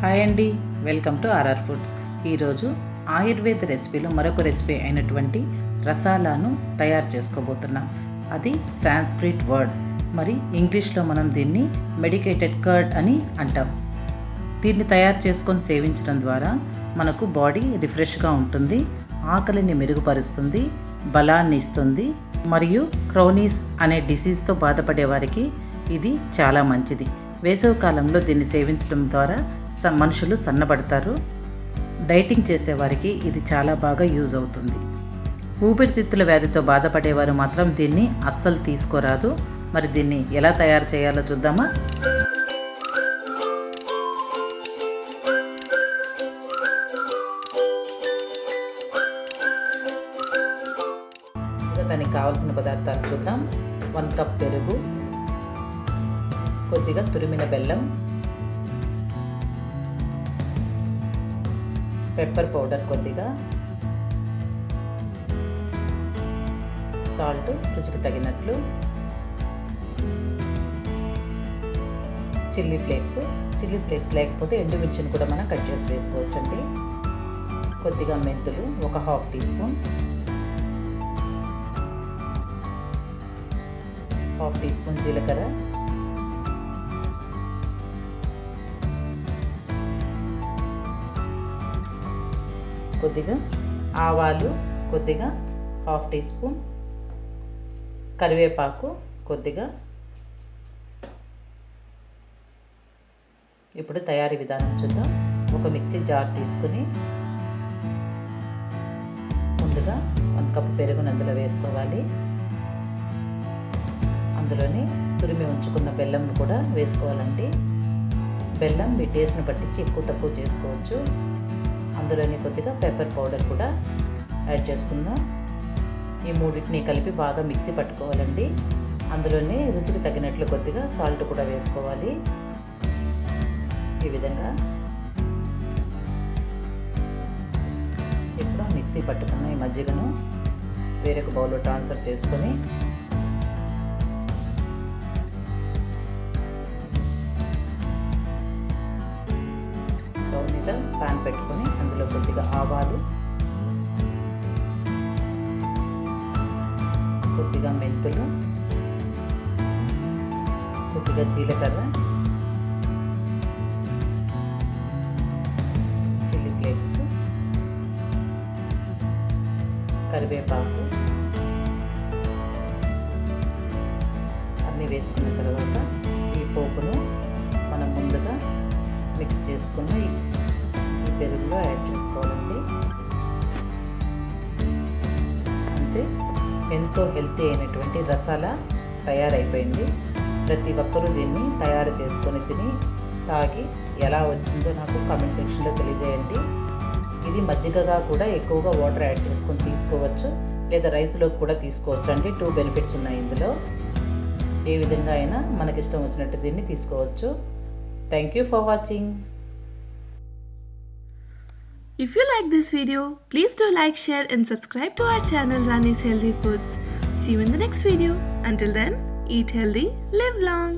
Hi అండి, welcome to RR foods. ఈరోజు ఆయుర్వేద రెసిపీలో మరొక రెసిపీ అయినటువంటి రసాలాను తయారు చేసుకోబోతున్నాం. అది సాంస్క్రిట్ వర్డ్, మరి ఇంగ్లీష్లో మనం దీన్ని మెడికేటెడ్ కర్డ్ అని అంటాం. దీన్ని తయారు చేసుకొని సేవించడం ద్వారా మనకు బాడీ రిఫ్రెష్గా ఉంటుంది, ఆకలిని మెరుగుపరుస్తుంది, బలాన్ని ఇస్తుంది, మరియు క్రోనీస్ అనే డిసీజ్తో బాధపడే వారికి ఇది చాలా మంచిది. వేసవి కాలంలో దీన్ని సేవించడం ద్వారా మనుషులు సన్నబడతారు. డైటింగ్ చేసేవారికి ఇది చాలా బాగా యూజ్ అవుతుంది. ఊపిరితిత్తుల వ్యాధితో బాధపడేవారు మాత్రం దీన్ని అస్సలు తీసుకోరాదు. మరి దీన్ని ఎలా తయారు చేయాలో చూద్దామా? దానికి కావాల్సిన పదార్థాలు చూద్దాం. 1 కప్ పెరుగు, కొద్దిగా తురిమిన బెల్లం, పెప్పర్ పౌడర్ కొద్దిగా, సాల్ట్ రుచికి తగినట్లు, చిల్లీ ఫ్లేక్స్ లేకపోతే ఎండుమిర్చిని కూడా మనం కట్ చేసి వేసుకోవచ్చండి. కొద్దిగా మెంతులు, ఒక 1/2 టీ స్పూన్, 1/2 టీ స్పూన్ జీలకర్ర, కొద్దిగా ఆవాలు, కొద్దిగా 1/2 టీ స్పూన్, కరివేపాకు కొద్దిగా. ఇప్పుడు తయారీ విధానం చూద్దాం. ఒక మిక్సీ జార్ తీసుకుని ముందుగా 1 కప్ పెరుగును అందులో వేసుకోవాలి. అందులోని తురిమి ఉంచుకున్న బెల్లం కూడా వేసుకోవాలండి. బెల్లం మీ టేస్ట్ని పట్టించి ఎక్కువ తక్కువ చేసుకోవచ్చు. అందులోని కొద్దిగా పెప్పర్ పౌడర్ కూడా యాడ్ చేసుకుందాం. ఈ మూడింటిని కలిపి బాగా మిక్సీ పట్టుకోవాలండి. అందులోనే రుచికి తగినట్లు కొద్దిగా సాల్ట్ కూడా వేసుకోవాలి. ఈ విధంగా ఇప్పుడు మిక్సీ పట్టుకున్న ఈ మజ్జిగను వేరొక బౌల్లో ట్రాన్స్ఫర్ చేసుకొని స్టవ్ మీద పాన్ పెట్టుకొని అందులో కొద్దిగా ఆవాలు, కొద్దిగా మెంతులు, కొద్దిగా జీలకర్ర, చిల్లీ ఫ్లేక్స్, కరివేపాకు అన్నీ వేసుకున్న తర్వాత ఈ పోపును మనం ముందుగా మిక్స్ చేసుకున్న ఈ పెరుగులో యాడ్ చేసుకోవాలండి. అంతే, ఎంతో హెల్తీ అయినటువంటి రసాలా తయారైపోయింది. ప్రతి ఒక్కరూ దీన్ని తయారు చేసుకొని తిని తాగి ఎలా వచ్చిందో నాకు కామెంట్ సెక్షన్లో తెలియజేయండి. ఇది మజ్జిగగా కూడా ఎక్కువగా వాటర్ యాడ్ చేసుకొని తీసుకోవచ్చు, లేదా రైస్లోకి కూడా తీసుకోవచ్చు అండి. 2 బెనిఫిట్స్ ఉన్నాయి ఇందులో. ఏ విధంగా అయినా మనకిష్టం వచ్చినట్టు దీన్ని తీసుకోవచ్చు. Thank you for watching. If you like this video, please do like, share and subscribe to our channel Rani's Healthy Foods. See you in the next video. Until then, eat healthy, live long.